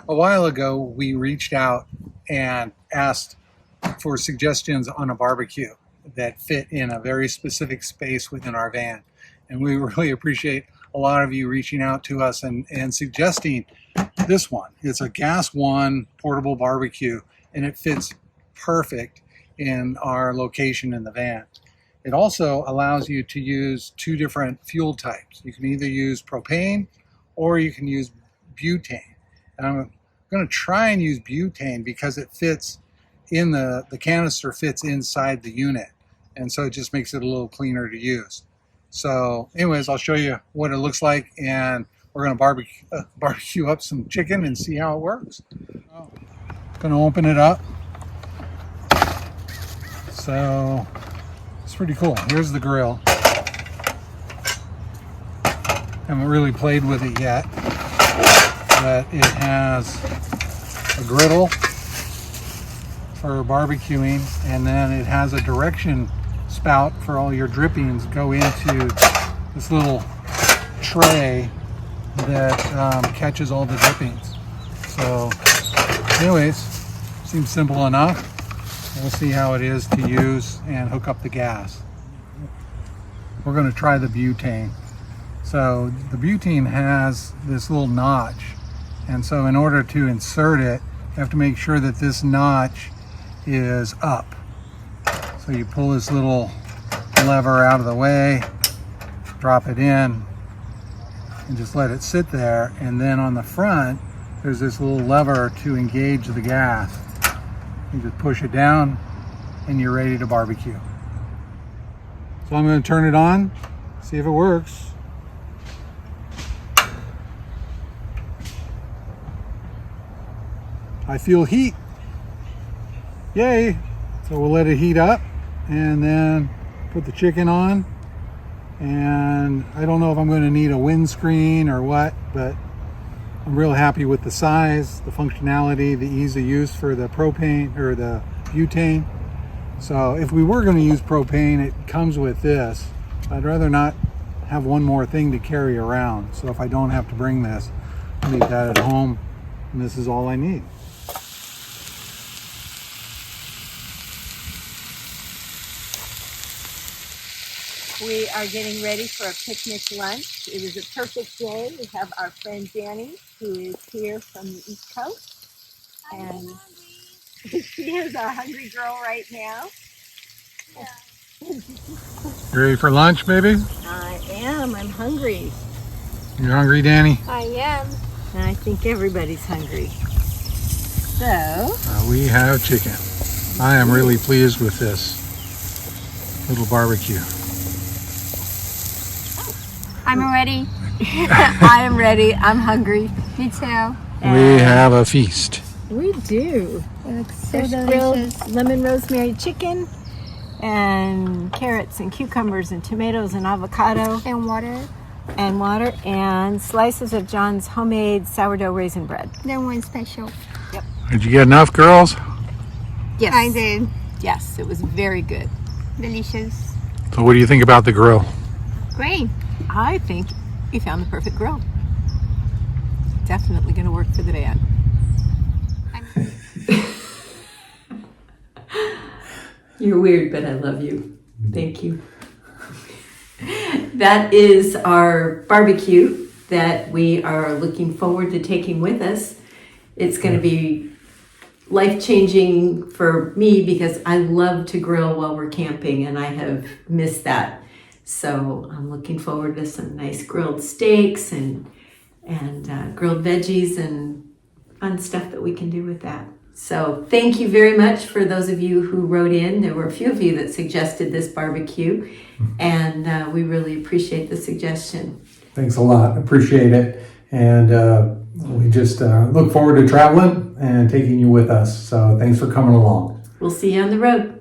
a while ago, we reached out and asked for suggestions on a barbecue that fit in a very specific space within our van. And we really appreciate a lot of you reaching out to us and suggesting this one. It's a gas one portable barbecue, and it fits perfect in our location in the van. It also allows you to use two different fuel types. You can either use propane or you can use butane. And I'm going to try and use butane because it fits in the canister fits inside the unit. And so it just makes it a little cleaner to use. So anyways, I'll show you what it looks like, and we're going to barbecue up some chicken and see how it works. Going to open it up. So it's pretty cool. Here's the grill. Haven't really played with it yet, but it has a griddle for barbecuing, and then it has a direction spout for all your drippings go into this little tray that catches all the drippings. So anyways, seems simple enough. We'll see how it is to use and hook up the gas. We're going to try the butane. So the butane has this little notch, and so in order to insert it, you have to make sure that this notch is up. So you pull this little lever out of the way, drop it in, and just let it sit there. And then on the front, there's this little lever to engage the gas. You just push it down and you're ready to barbecue. So I'm going to turn it on, see if it works. I feel heat. Yay! So we'll let it heat up and then put the chicken on. And I don't know if I'm going to need a windscreen or what, but I'm real happy with the size, the functionality, the ease of use for the propane or the butane. So if we were going to use propane, it comes with this. I'd rather not have one more thing to carry around. So if I don't have to bring this, I'll leave that at home, and this is all I need. We are getting ready for a picnic lunch. It is a perfect day. We have our friend Danny, who is here from the East Coast. And she is a hungry girl right now. You ready for lunch, baby? I am. I'm hungry. You hungry, Danny? I am. And I think everybody's hungry. So We have chicken. I am really pleased with this little barbecue. I'm ready. I am ready. I'm hungry. Me too. We have a feast. We do. It looks so Fresh delicious. grilled lemon rosemary chicken and carrots and cucumbers and tomatoes and avocado And water. and slices of John's homemade sourdough raisin bread. Then one special. Did you get enough, girls? Yes. I did. Yes, it was very good. Delicious. So what do you think about the grill? Great. I think we found the perfect grill. Definitely going to work for the van. You're weird, but I love you. Thank you. That is our barbecue that we are looking forward to taking with us. It's going to be life-changing for me because I love to grill while we're camping, and I have missed that. So I'm looking forward to some nice grilled steaks and grilled veggies and fun stuff that we can do with that. So thank you very much for those of you who wrote in. There were a few of you that suggested this barbecue, and we really appreciate the suggestion. Thanks a lot. Appreciate it. And we just look forward to traveling and taking you with us. So thanks for coming along. We'll see you on the road.